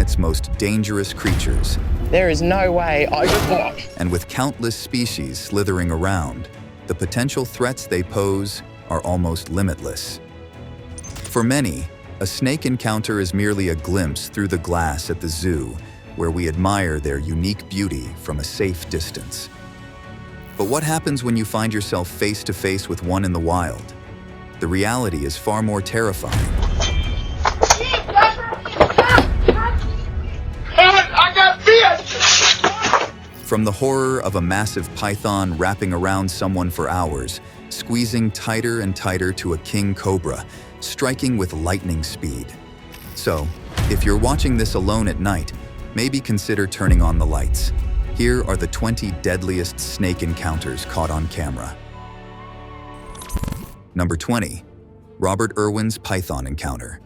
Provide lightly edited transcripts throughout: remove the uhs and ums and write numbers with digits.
planet's most dangerous creatures. There is no way I could. And with countless species slithering around, the potential threats they pose are almost limitless. For many, a snake encounter is merely a glimpse through the glass at the zoo, where we admire their unique beauty from a safe distance. But what happens when you find yourself face to face with one in the wild? The reality is far more terrifying. I got bit! From the horror of a massive python wrapping around someone for hours, squeezing tighter and tighter to a king cobra, striking with lightning speed. So, if you're watching this alone at night, maybe consider turning on the lights. Here are the 20 deadliest snake encounters caught on camera. Number 20. Robert Irwin's Python Encounter.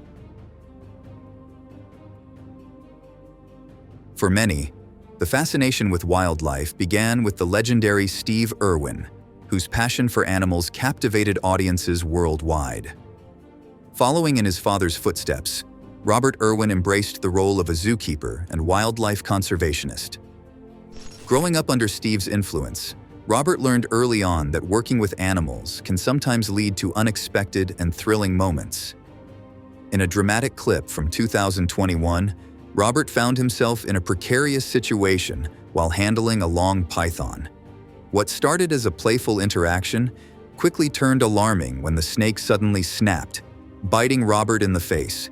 For many, the fascination with wildlife began with the legendary Steve Irwin, whose passion for animals captivated audiences worldwide. Following in his father's footsteps, Robert Irwin embraced the role of a zookeeper and wildlife conservationist. Growing up under Steve's influence, Robert learned early on that working with animals can sometimes lead to unexpected and thrilling moments. In a dramatic clip from 2021, Robert found himself in a precarious situation while handling a long python. What started as a playful interaction quickly turned alarming when the snake suddenly snapped, biting Robert in the face.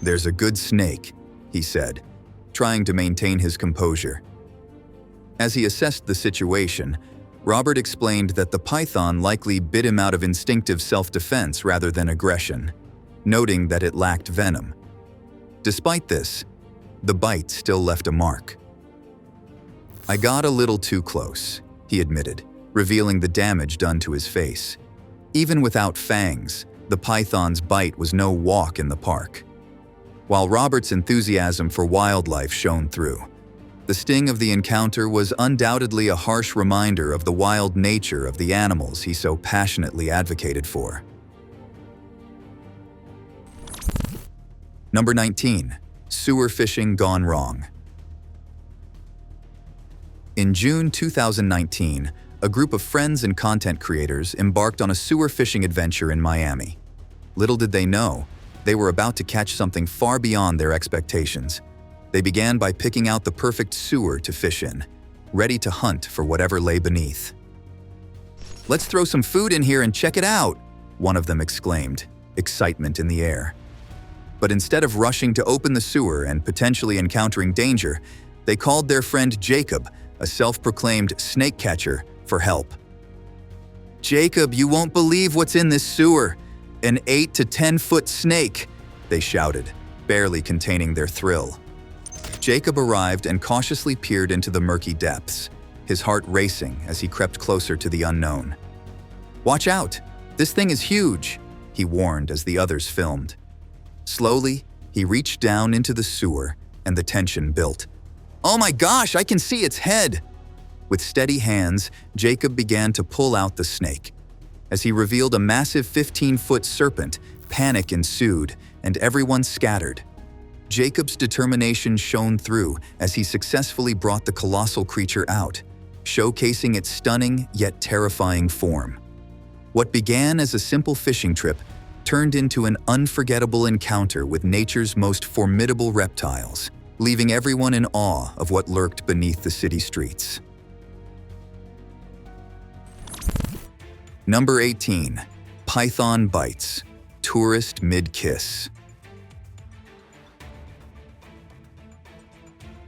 "There's a good snake," he said, trying to maintain his composure. As he assessed the situation, Robert explained that the python likely bit him out of instinctive self-defense rather than aggression, noting that it lacked venom. Despite this, the bite still left a mark. "I got a little too close," he admitted, revealing the damage done to his face. Even without fangs, the python's bite was no walk in the park. While Robert's enthusiasm for wildlife shone through, the sting of the encounter was undoubtedly a harsh reminder of the wild nature of the animals he so passionately advocated for. Number 19. Sewer fishing gone wrong. In June 2019, a group of friends and content creators embarked on a sewer fishing adventure in Miami. Little did they know, they were about to catch something far beyond their expectations. They began by picking out the perfect sewer to fish in, ready to hunt for whatever lay beneath. "Let's throw some food in here and check it out," one of them exclaimed, excitement in the air. But instead of rushing to open the sewer and potentially encountering danger, they called their friend Jacob, a self-proclaimed snake catcher, for help. "Jacob, you won't believe what's in this sewer. An 8 to 10-foot snake," they shouted, barely containing their thrill. Jacob arrived and cautiously peered into the murky depths, his heart racing as he crept closer to the unknown. "Watch out! This thing is huge," he warned as the others filmed. Slowly, he reached down into the sewer, and the tension built. "Oh my gosh, I can see its head!" With steady hands, Jacob began to pull out the snake. As he revealed a massive 15-foot serpent, panic ensued, and everyone scattered. Jacob's determination shone through as he successfully brought the colossal creature out, showcasing its stunning yet terrifying form. What began as a simple fishing trip turned into an unforgettable encounter with nature's most formidable reptiles, leaving everyone in awe of what lurked beneath the city streets. Number 18. Python bites. Tourist mid-kiss.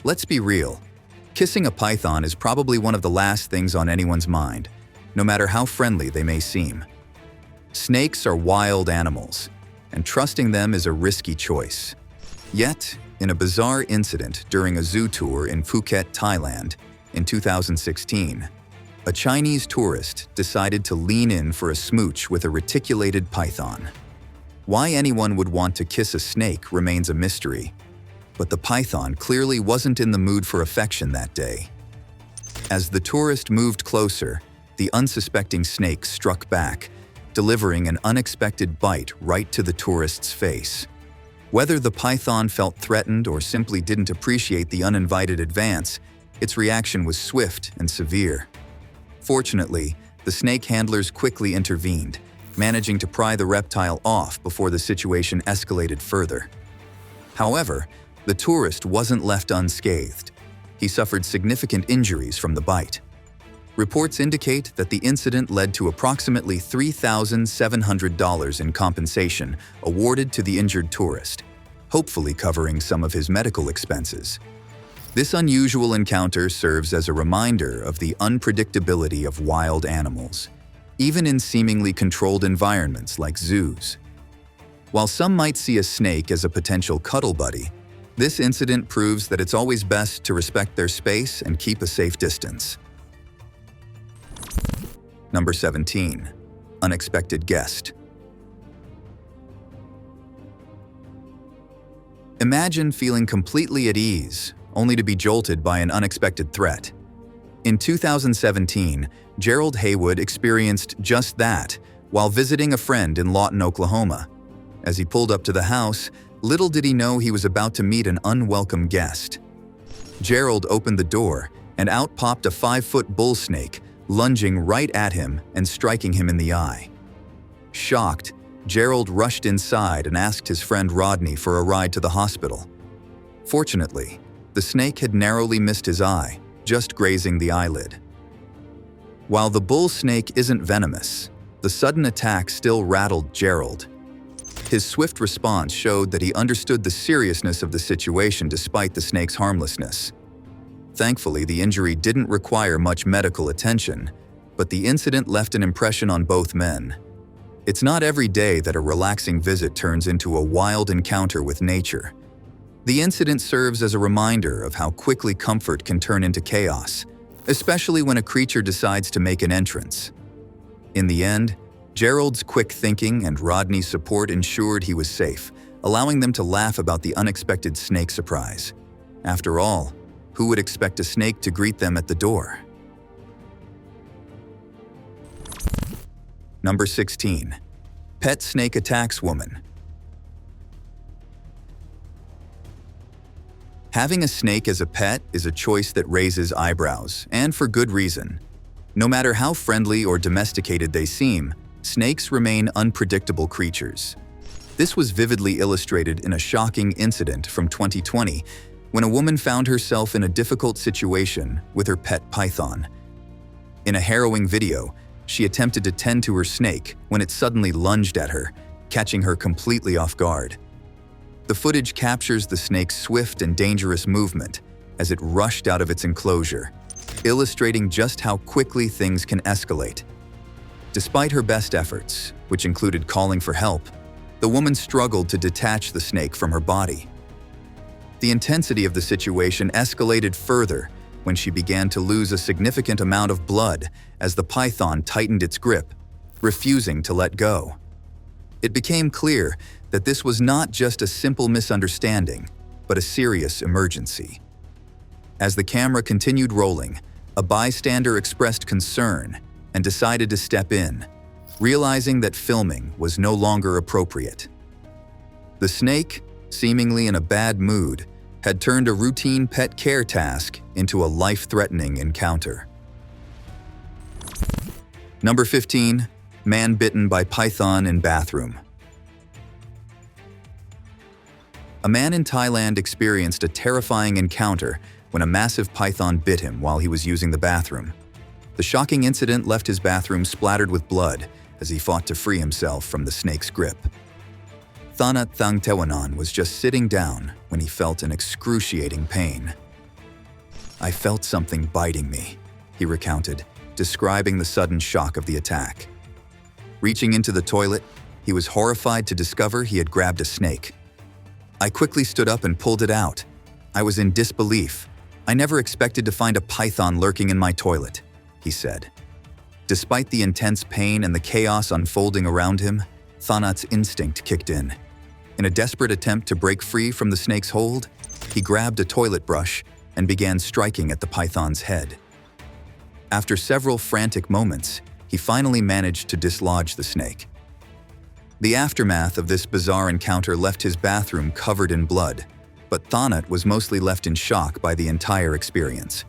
Let's be real. Kissing a python is probably one of the last things on anyone's mind, no matter how friendly they may seem. Snakes are wild animals, and trusting them is a risky choice. Yet, in a bizarre incident during a zoo tour in Phuket, Thailand, in 2016, a Chinese tourist decided to lean in for a smooch with a reticulated python. Why anyone would want to kiss a snake remains a mystery, but the python clearly wasn't in the mood for affection that day. As the tourist moved closer, the unsuspecting snake struck back, delivering an unexpected bite right to the tourist's face. Whether the python felt threatened or simply didn't appreciate the uninvited advance, its reaction was swift and severe. Fortunately, the snake handlers quickly intervened, managing to pry the reptile off before the situation escalated further. However, the tourist wasn't left unscathed. He suffered significant injuries from the bite. Reports indicate that the incident led to approximately $3,700 in compensation awarded to the injured tourist, hopefully covering some of his medical expenses. This unusual encounter serves as a reminder of the unpredictability of wild animals, even in seemingly controlled environments like zoos. While some might see a snake as a potential cuddle buddy, this incident proves that it's always best to respect their space and keep a safe distance. Number 17. Unexpected guest. Imagine feeling completely at ease, only to be jolted by an unexpected threat. In 2017, Gerald Haywood experienced just that while visiting a friend in Lawton, Oklahoma. As he pulled up to the house, little did he know he was about to meet an unwelcome guest. Gerald opened the door, and out popped a 5-foot bull snake, lunging right at him and striking him in the eye. Shocked, Gerald rushed inside and asked his friend Rodney for a ride to the hospital. Fortunately, the snake had narrowly missed his eye, just grazing the eyelid. While the bull snake isn't venomous, the sudden attack still rattled Gerald. His swift response showed that he understood the seriousness of the situation despite the snake's harmlessness. Thankfully, the injury didn't require much medical attention, but the incident left an impression on both men. It's not every day that a relaxing visit turns into a wild encounter with nature. The incident serves as a reminder of how quickly comfort can turn into chaos, especially when a creature decides to make an entrance. In the end, Gerald's quick thinking and Rodney's support ensured he was safe, allowing them to laugh about the unexpected snake surprise. After all, who would expect a snake to greet them at the door? Number 16. Pet snake attacks woman. Having a snake as a pet is a choice that raises eyebrows, and for good reason. No matter how friendly or domesticated they seem, snakes remain unpredictable creatures. This was vividly illustrated in a shocking incident from 2020 when a woman found herself in a difficult situation with her pet python. In a harrowing video, she attempted to tend to her snake when it suddenly lunged at her, catching her completely off guard. The footage captures the snake's swift and dangerous movement as it rushed out of its enclosure, illustrating just how quickly things can escalate. Despite her best efforts, which included calling for help, the woman struggled to detach the snake from her body. The intensity of the situation escalated further when she began to lose a significant amount of blood as the python tightened its grip, refusing to let go. It became clear that this was not just a simple misunderstanding, but a serious emergency. As the camera continued rolling, a bystander expressed concern and decided to step in, realizing that filming was no longer appropriate. The snake, seemingly in a bad mood, had turned a routine pet care task into a life-threatening encounter. Number 15. Man bitten by python in bathroom. A man in Thailand experienced a terrifying encounter when a massive python bit him while he was using the bathroom. The shocking incident left his bathroom splattered with blood as he fought to free himself from the snake's grip. Thanat Thangtewanan was just sitting down when he felt an excruciating pain. "I felt something biting me," he recounted, describing the sudden shock of the attack. Reaching into the toilet, he was horrified to discover he had grabbed a snake. "I quickly stood up and pulled it out. I was in disbelief. I never expected to find a python lurking in my toilet," he said. Despite the intense pain and the chaos unfolding around him, Thanat's instinct kicked in. In a desperate attempt to break free from the snake's hold, he grabbed a toilet brush and began striking at the python's head. After several frantic moments, he finally managed to dislodge the snake. The aftermath of this bizarre encounter left his bathroom covered in blood, but Thanat was mostly left in shock by the entire experience.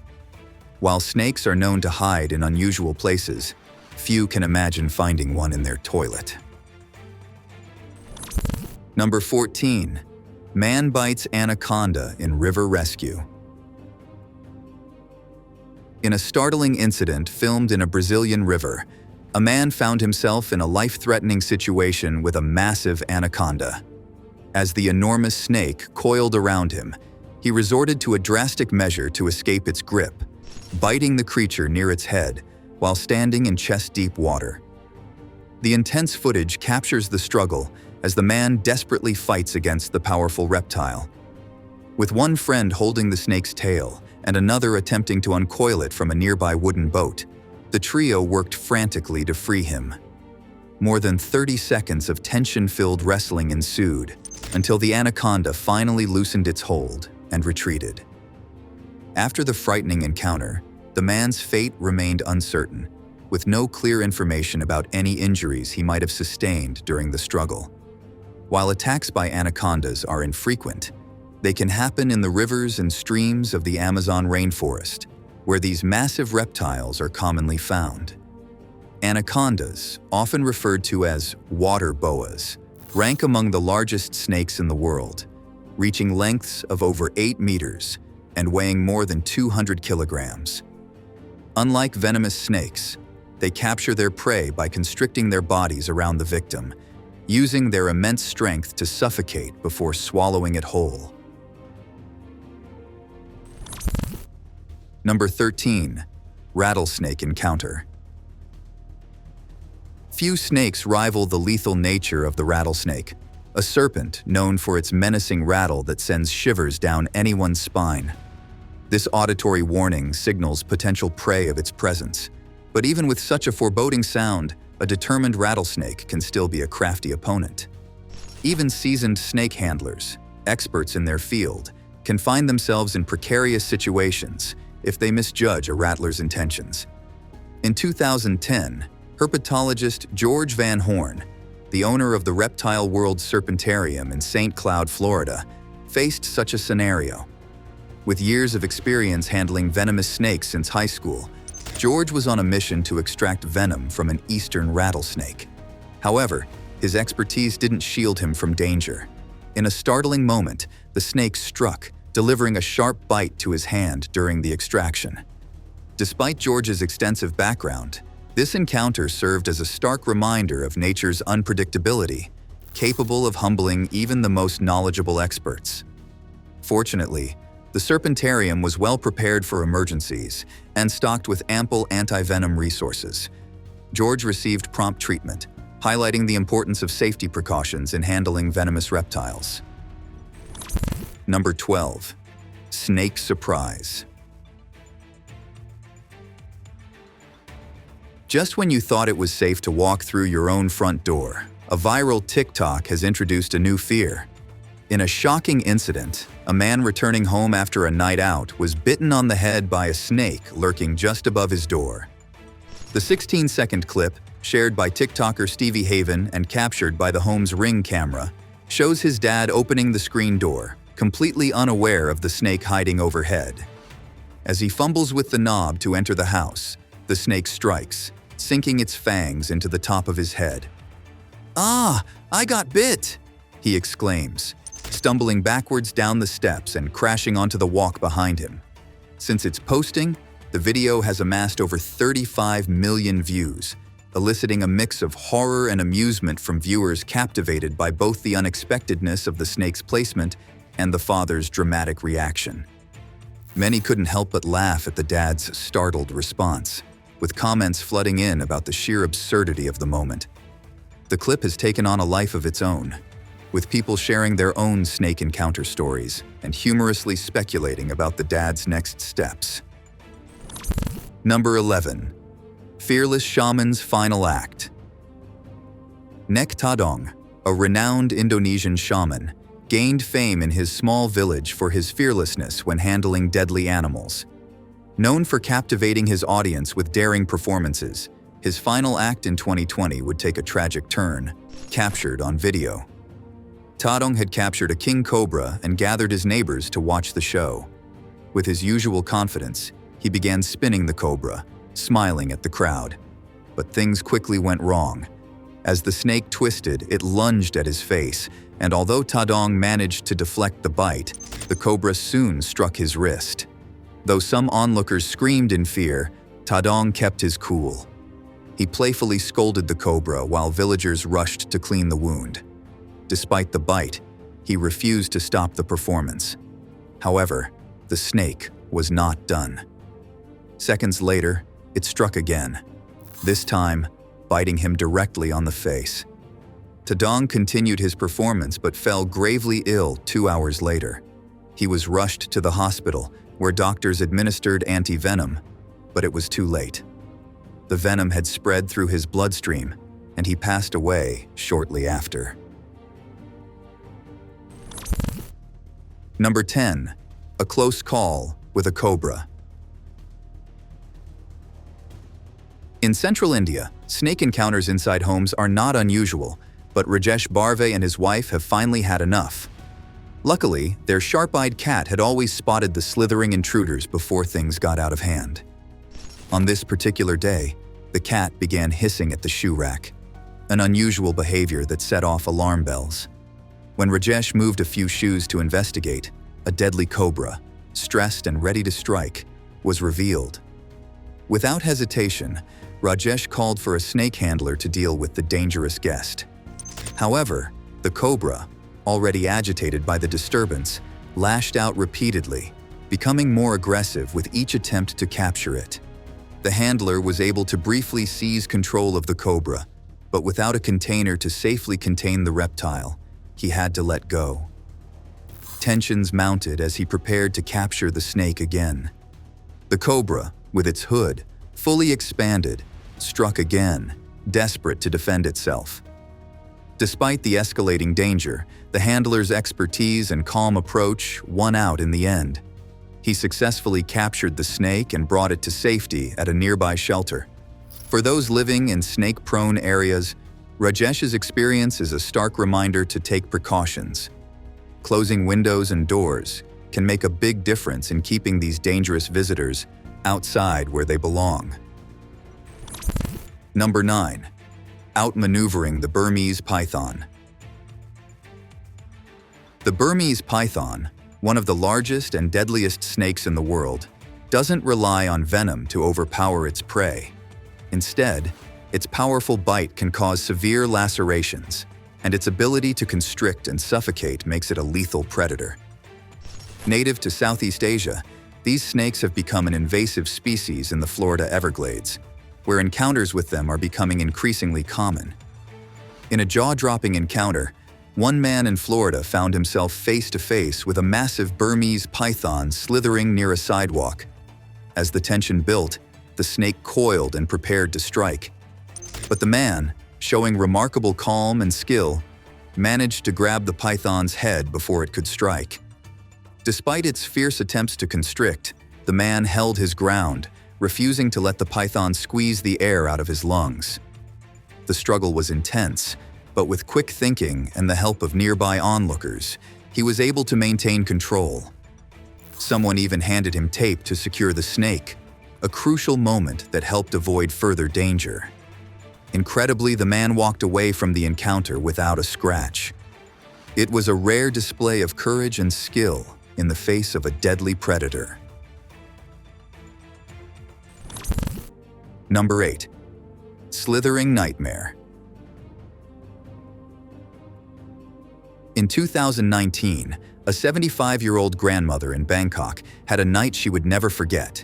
While snakes are known to hide in unusual places, few can imagine finding one in their toilet. Number 14. Man bites anaconda in river rescue. In a startling incident filmed in a Brazilian river, a man found himself in a life-threatening situation with a massive anaconda. As the enormous snake coiled around him, he resorted to a drastic measure to escape its grip, biting the creature near its head while standing in chest-deep water. The intense footage captures the struggle as the man desperately fights against the powerful reptile. With one friend holding the snake's tail and another attempting to uncoil it from a nearby wooden boat, the trio worked frantically to free him. More than 30 seconds of tension-filled wrestling ensued until the anaconda finally loosened its hold and retreated. After the frightening encounter, the man's fate remained uncertain, with no clear information about any injuries he might have sustained during the struggle. While attacks by anacondas are infrequent, they can happen in the rivers and streams of the Amazon rainforest, where these massive reptiles are commonly found. Anacondas, often referred to as water boas, rank among the largest snakes in the world, reaching lengths of over 8 meters and weighing more than 200 kilograms. Unlike venomous snakes, they capture their prey by constricting their bodies around the victim, using their immense strength to suffocate before swallowing it whole. Number 13. Rattlesnake Encounter. Few snakes rival the lethal nature of the rattlesnake, a serpent known for its menacing rattle that sends shivers down anyone's spine. This auditory warning signals potential prey of its presence, but even with such a foreboding sound, a determined rattlesnake can still be a crafty opponent. Even seasoned snake handlers, experts in their field, can find themselves in precarious situations if they misjudge a rattler's intentions. In 2010, herpetologist George Van Horn, the owner of the Reptile World Serpentarium in St. Cloud, Florida, faced such a scenario. With years of experience handling venomous snakes since high school, George was on a mission to extract venom from an eastern rattlesnake. However, his expertise didn't shield him from danger. In a startling moment, the snake struck, delivering a sharp bite to his hand during the extraction. Despite George's extensive background, this encounter served as a stark reminder of nature's unpredictability, capable of humbling even the most knowledgeable experts. Fortunately, the Serpentarium was well prepared for emergencies and stocked with ample anti-venom resources. George received prompt treatment, highlighting the importance of safety precautions in handling venomous reptiles. Number 12. Snake Surprise. Just when you thought it was safe to walk through your own front door, a viral TikTok has introduced a new fear. In a shocking incident, a man returning home after a night out was bitten on the head by a snake lurking just above his door. The 16-second clip, shared by TikToker Stevie Haven and captured by the home's Ring camera, shows his dad opening the screen door, completely unaware of the snake hiding overhead. As he fumbles with the knob to enter the house, the snake strikes, sinking its fangs into the top of his head. "Ah, I got bit!" he exclaims, stumbling backwards down the steps and crashing onto the walk behind him. Since its posting, the video has amassed over 35 million views, eliciting a mix of horror and amusement from viewers captivated by both the unexpectedness of the snake's placement and the father's dramatic reaction. Many couldn't help but laugh at the dad's startled response, with comments flooding in about the sheer absurdity of the moment. The clip has taken on a life of its own, with people sharing their own snake encounter stories and humorously speculating about the dad's next steps. Number 11. Fearless Shaman's Final Act. Nek Tadong, a renowned Indonesian shaman, gained fame in his small village for his fearlessness when handling deadly animals. Known for captivating his audience with daring performances, His final act in 2020 would take a tragic turn, captured on video. Tadong had captured a king cobra and gathered his neighbors to watch the show. With his usual confidence, he began spinning the cobra, smiling at the crowd. But things quickly went wrong. As the snake twisted, it lunged at his face, and although Tadong managed to deflect the bite, the cobra soon struck his wrist. Though some onlookers screamed in fear, Tadong kept his cool. He playfully scolded the cobra while villagers rushed to clean the wound. Despite the bite, he refused to stop the performance. However, the snake was not done. Seconds later, it struck again, this time biting him directly on the face. Tadong continued his performance but fell gravely ill 2 hours later. He was rushed to the hospital, where doctors administered anti-venom, but it was too late. The venom had spread through his bloodstream, and he passed away shortly after. Number 10. A close call with a cobra. In central India, snake encounters inside homes are not unusual, but Rajesh Barve and his wife have finally had enough. Luckily, their sharp-eyed cat had always spotted the slithering intruders before things got out of hand. On this particular day, the cat began hissing at the shoe rack, an unusual behavior that set off alarm bells. When Rajesh moved a few shoes to investigate, a deadly cobra, stressed and ready to strike, was revealed. Without hesitation, Rajesh called for a snake handler to deal with the dangerous guest. However, the cobra, already agitated by the disturbance, lashed out repeatedly, becoming more aggressive with each attempt to capture it. The handler was able to briefly seize control of the cobra, but without a container to safely contain the reptile, he had to let go. Tensions mounted as he prepared to capture the snake again. The cobra, with its hood fully expanded, struck again, desperate to defend itself. Despite the escalating danger, the handler's expertise and calm approach won out in the end. He successfully captured the snake and brought it to safety at a nearby shelter. For those living in snake-prone areas, Rajesh's experience is a stark reminder to take precautions. Closing windows and doors can make a big difference in keeping these dangerous visitors outside where they belong. Number 9. Outmaneuvering the Burmese Python. The Burmese python, one of the largest and deadliest snakes in the world, doesn't rely on venom to overpower its prey. Instead, its powerful bite can cause severe lacerations, and its ability to constrict and suffocate makes it a lethal predator. Native to Southeast Asia, these snakes have become an invasive species in the Florida Everglades, where encounters with them are becoming increasingly common. In a jaw-dropping encounter, one man in Florida found himself face-to-face with a massive Burmese python slithering near a sidewalk. As the tension built, the snake coiled and prepared to strike. But the man, showing remarkable calm and skill, managed to grab the python's head before it could strike. Despite its fierce attempts to constrict, the man held his ground, refusing to let the python squeeze the air out of his lungs. The struggle was intense, but with quick thinking and the help of nearby onlookers, he was able to maintain control. Someone even handed him tape to secure the snake, a crucial moment that helped avoid further danger. Incredibly, the man walked away from the encounter without a scratch. It was a rare display of courage and skill in the face of a deadly predator. Number 8. Slithering Nightmare. In 2019, a 75-year-old grandmother in Bangkok had a night she would never forget.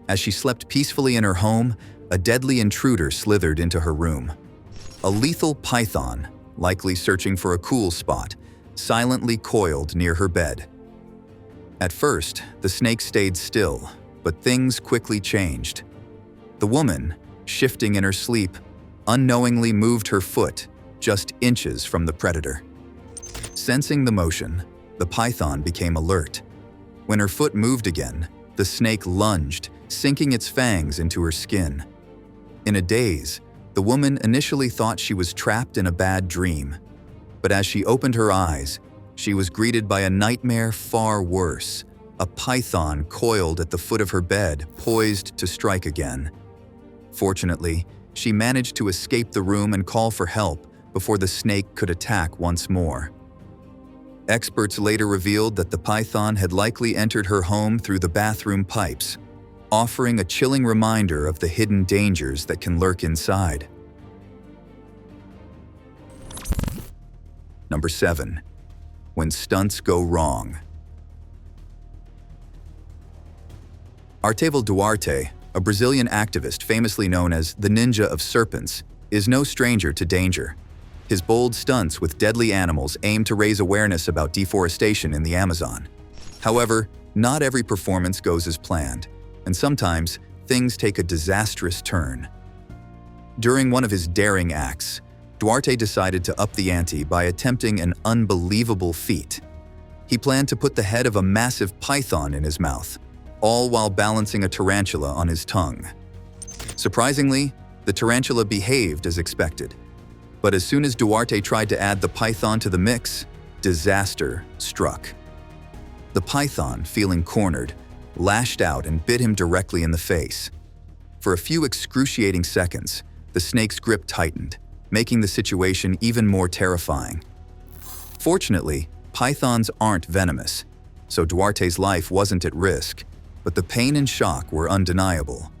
As she slept peacefully in her home, a deadly intruder slithered into her room. A lethal python, likely searching for a cool spot, silently coiled near her bed. At first, the snake stayed still, but things quickly changed. The woman, shifting in her sleep, unknowingly moved her foot just inches from the predator. Sensing the motion, the python became alert. When her foot moved again, the snake lunged, sinking its fangs into her skin. In a daze, the woman initially thought she was trapped in a bad dream. But as she opened her eyes, she was greeted by a nightmare far worse, a python coiled at the foot of her bed, poised to strike again. Fortunately, she managed to escape the room and call for help before the snake could attack once more. Experts later revealed that the python had likely entered her home through the bathroom pipes, offering a chilling reminder of the hidden dangers that can lurk inside. Number 7. When stunts go wrong. Artevalo Duarte, a Brazilian activist famously known as the Ninja of Serpents, is no stranger to danger. His bold stunts with deadly animals aim to raise awareness about deforestation in the Amazon. However, not every performance goes as planned, and sometimes things take a disastrous turn. During one of his daring acts, Duarte decided to up the ante by attempting an unbelievable feat. He planned to put the head of a massive python in his mouth, all while balancing a tarantula on his tongue. Surprisingly, the tarantula behaved as expected. But as soon as Duarte tried to add the python to the mix, disaster struck. The python, feeling cornered, lashed out and bit him directly in the face. For a few excruciating seconds, the snake's grip tightened, making the situation even more terrifying. Fortunately, pythons aren't venomous, so Duarte's life wasn't at risk, but the pain and shock were undeniable.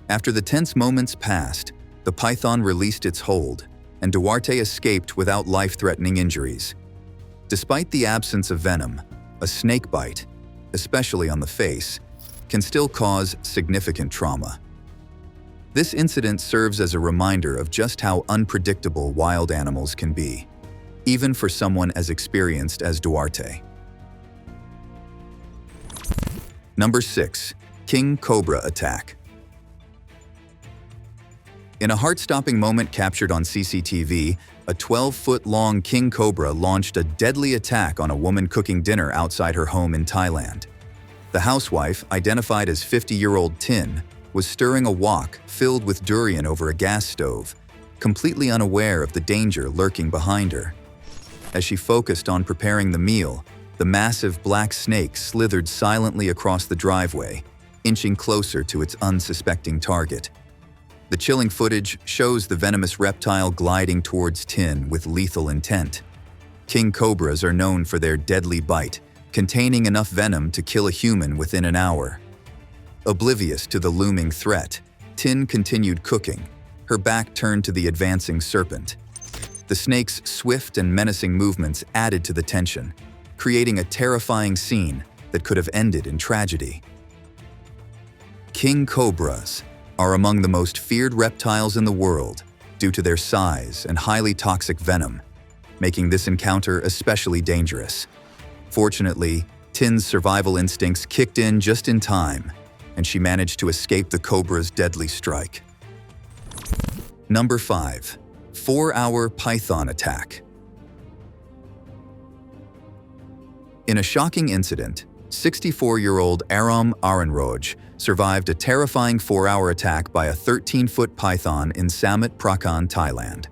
After the tense moments passed, the python released its hold, and Duarte escaped without life-threatening injuries. Despite the absence of venom, a snake bite, especially on the face, can still cause significant trauma. This incident serves as a reminder of just how unpredictable wild animals can be, even for someone as experienced as Duarte. Number 6. King Cobra Attack. In a heart-stopping moment captured on CCTV, a 12-foot-long king cobra launched a deadly attack on a woman cooking dinner outside her home in Thailand. The housewife, identified as 50-year-old Tin, was stirring a wok filled with durian over a gas stove, completely unaware of the danger lurking behind her. As she focused on preparing the meal, the massive black snake slithered silently across the driveway, inching closer to its unsuspecting target. The chilling footage shows the venomous reptile gliding towards Tin with lethal intent. King cobras are known for their deadly bite, containing enough venom to kill a human within an hour. Oblivious to the looming threat, Tin continued cooking, her back turned to the advancing serpent. The snake's swift and menacing movements added to the tension, creating a terrifying scene that could have ended in tragedy. King cobras are among the most feared reptiles in the world due to their size and highly toxic venom, making this encounter especially dangerous. Fortunately, Tin's survival instincts kicked in just in time, and she managed to escape the cobra's deadly strike. Number 5. 4-hour python attack. In a shocking incident, 64-year-old Aram Aranroj survived a terrifying 4-hour attack by a 13-foot python in Samut Prakan, Thailand.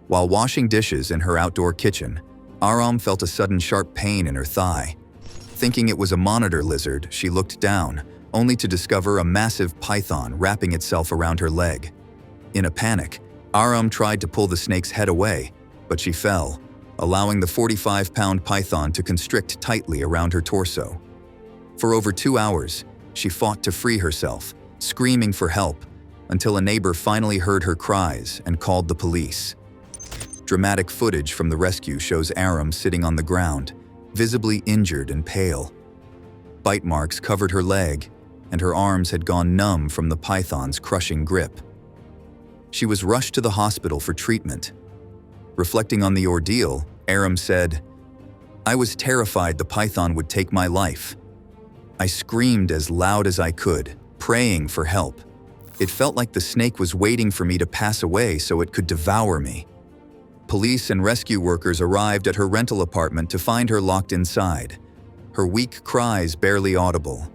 While washing dishes in her outdoor kitchen, Aram felt a sudden sharp pain in her thigh. Thinking it was a monitor lizard, she looked down, only to discover a massive python wrapping itself around her leg. In a panic, Aram tried to pull the snake's head away, but she fell, allowing the 45-pound python to constrict tightly around her torso. For over 2 hours, she fought to free herself, screaming for help, until a neighbor finally heard her cries and called the police. Dramatic footage from the rescue shows Aram sitting on the ground, visibly injured and pale. Bite marks covered her leg, and her arms had gone numb from the python's crushing grip. She was rushed to the hospital for treatment. Reflecting on the ordeal, Aram said, "I was terrified the python would take my life. I screamed as loud as I could, praying for help. It felt like the snake was waiting for me to pass away so it could devour me." Police and rescue workers arrived at her rental apartment to find her locked inside, her weak cries barely audible.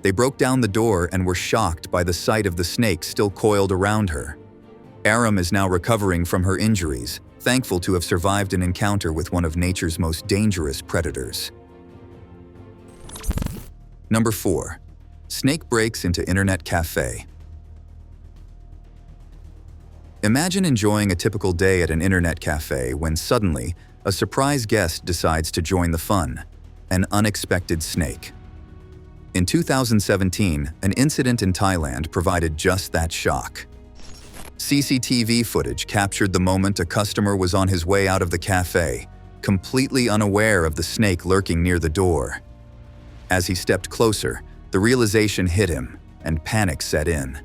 They broke down the door and were shocked by the sight of the snake still coiled around her. Aram is now recovering from her injuries, thankful to have survived an encounter with one of nature's most dangerous predators. Number 4. Snake breaks into internet cafe. Imagine enjoying a typical day at an internet cafe when suddenly a surprise guest decides to join the fun, an unexpected snake. In 2017, an incident in Thailand provided just that shock. CCTV footage captured the moment a customer was on his way out of the cafe, completely unaware of the snake lurking near the door. As he stepped closer, the realization hit him, and panic set in.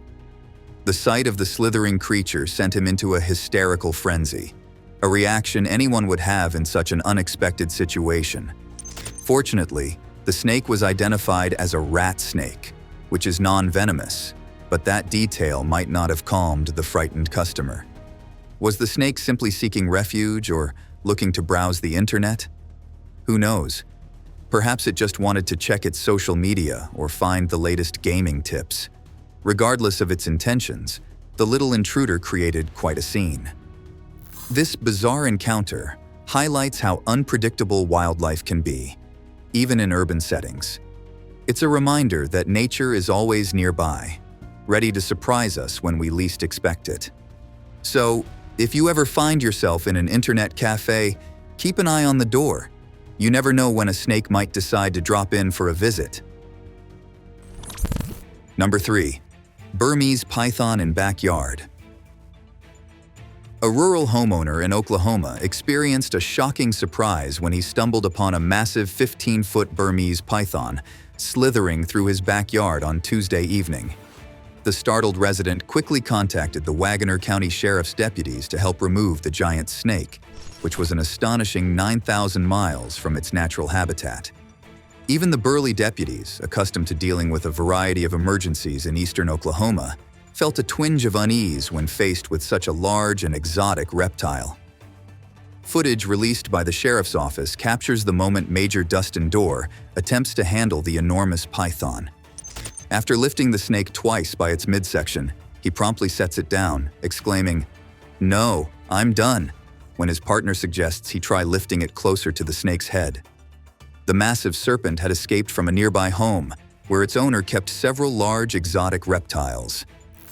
The sight of the slithering creature sent him into a hysterical frenzy, a reaction anyone would have in such an unexpected situation. Fortunately, the snake was identified as a rat snake, which is non-venomous, but that detail might not have calmed the frightened customer. Was the snake simply seeking refuge or looking to browse the internet? Who knows? Perhaps it just wanted to check its social media or find the latest gaming tips. Regardless of its intentions, the little intruder created quite a scene. This bizarre encounter highlights how unpredictable wildlife can be, even in urban settings. It's a reminder that nature is always nearby, ready to surprise us when we least expect it. So, if you ever find yourself in an internet cafe, keep an eye on the door. You never know when a snake might decide to drop in for a visit. Number 3. Burmese Python in backyard. A rural homeowner in Oklahoma experienced a shocking surprise when he stumbled upon a massive 15-foot Burmese python slithering through his backyard on Tuesday evening. The startled resident quickly contacted the Wagoner County Sheriff's deputies to help remove the giant snake, which was an astonishing 9,000 miles from its natural habitat. Even the burly deputies, accustomed to dealing with a variety of emergencies in eastern Oklahoma, felt a twinge of unease when faced with such a large and exotic reptile. Footage released by the sheriff's office captures the moment Major Dustin Dorr attempts to handle the enormous python. After lifting the snake twice by its midsection, he promptly sets it down, exclaiming, "No, I'm done," when his partner suggests he try lifting it closer to the snake's head. The massive serpent had escaped from a nearby home, where its owner kept several large exotic reptiles.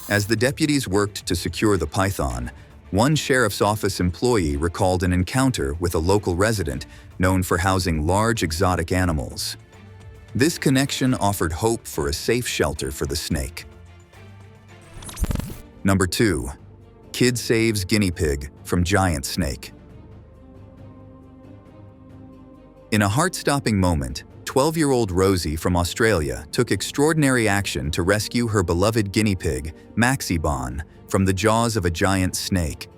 As the deputies worked to secure the python, one sheriff's office employee recalled an encounter with a local resident known for housing large exotic animals. This connection offered hope for a safe shelter for the snake. Number 2. Kid saves guinea pig from giant snake. In a heart-stopping moment, 12-year-old Rosie from Australia took extraordinary action to rescue her beloved guinea pig, Maxibon, from the jaws of a giant snake.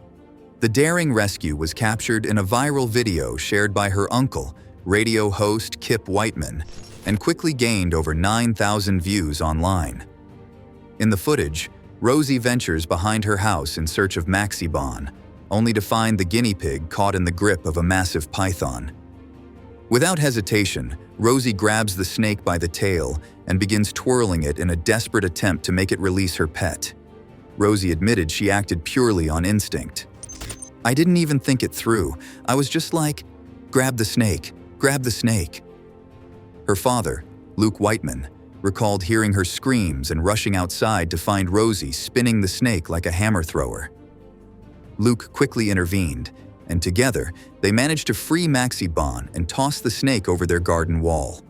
The daring rescue was captured in a viral video shared by her uncle, radio host Kip Whiteman, and quickly gained over 9,000 views online. In the footage, Rosie ventures behind her house in search of Maxibon, only to find the guinea pig caught in the grip of a massive python. Without hesitation, Rosie grabs the snake by the tail and begins twirling it in a desperate attempt to make it release her pet. Rosie admitted she acted purely on instinct. "I didn't even think it through. I was just like, grab the snake, grab the snake." Her father, Luke Whiteman, recalled hearing her screams and rushing outside to find Rosie spinning the snake like a hammer thrower. Luke quickly intervened, and together, they managed to free Maxibon and toss the snake over their garden wall.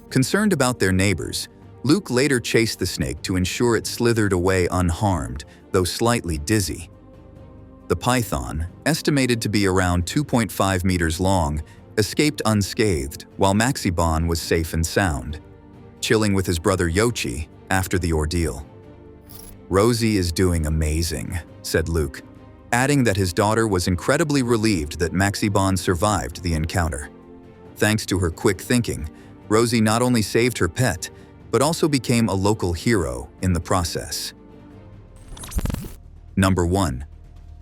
Concerned about their neighbors, Luke later chased the snake to ensure it slithered away unharmed, though slightly dizzy. The python, estimated to be around 2.5 meters long, escaped unscathed, while Maxibon was safe and sound, chilling with his brother Yochi after the ordeal. "Rosie is doing amazing," said Luke, adding that his daughter was incredibly relieved that Maxibon survived the encounter. Thanks to her quick thinking, Rosie not only saved her pet, but also became a local hero in the process. Number 1.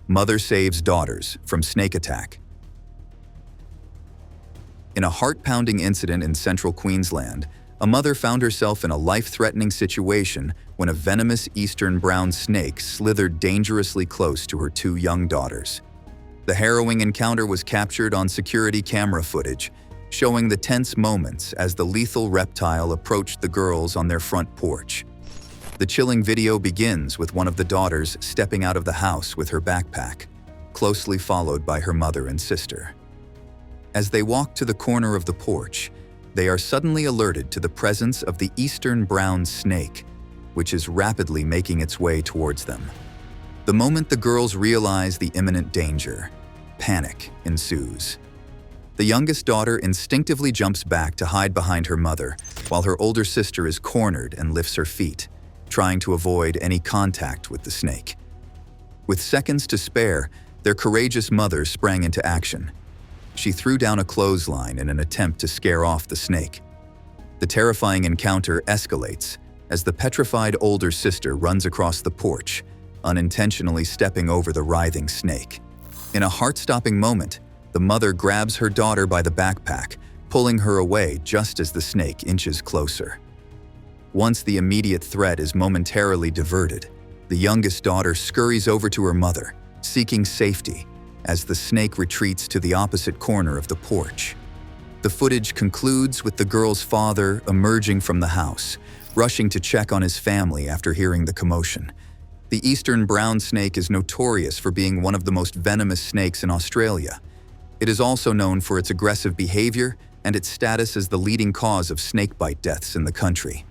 Mother saves daughters from snake attack. In a heart-pounding incident in central Queensland, a mother found herself in a life-threatening situation when a venomous eastern brown snake slithered dangerously close to her two young daughters. The harrowing encounter was captured on security camera footage, showing the tense moments as the lethal reptile approached the girls on their front porch. The chilling video begins with one of the daughters stepping out of the house with her backpack, closely followed by her mother and sister. As they walk to the corner of the porch, they are suddenly alerted to the presence of the eastern brown snake, which is rapidly making its way towards them. The moment the girls realize the imminent danger, panic ensues. The youngest daughter instinctively jumps back to hide behind her mother, while her older sister is cornered and lifts her feet, trying to avoid any contact with the snake. With seconds to spare, their courageous mother sprang into action. She threw down a clothesline in an attempt to scare off the snake. The terrifying encounter escalates as the petrified older sister runs across the porch, unintentionally stepping over the writhing snake. In a heart-stopping moment, the mother grabs her daughter by the backpack, pulling her away just as the snake inches closer. Once the immediate threat is momentarily diverted, the youngest daughter scurries over to her mother, seeking safety, as the snake retreats to the opposite corner of the porch. The footage concludes with the girl's father emerging from the house, rushing to check on his family after hearing the commotion. The eastern brown snake is notorious for being one of the most venomous snakes in Australia. It is also known for its aggressive behavior and its status as the leading cause of snakebite deaths in the country.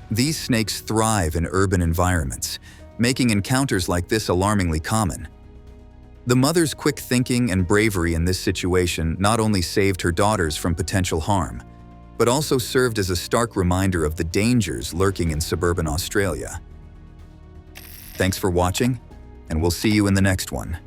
These snakes thrive in urban environments, making encounters like this alarmingly common. The mother's quick thinking and bravery in this situation not only saved her daughters from potential harm, but also served as a stark reminder of the dangers lurking in suburban Australia. Thanks for watching, and we'll see you in the next one.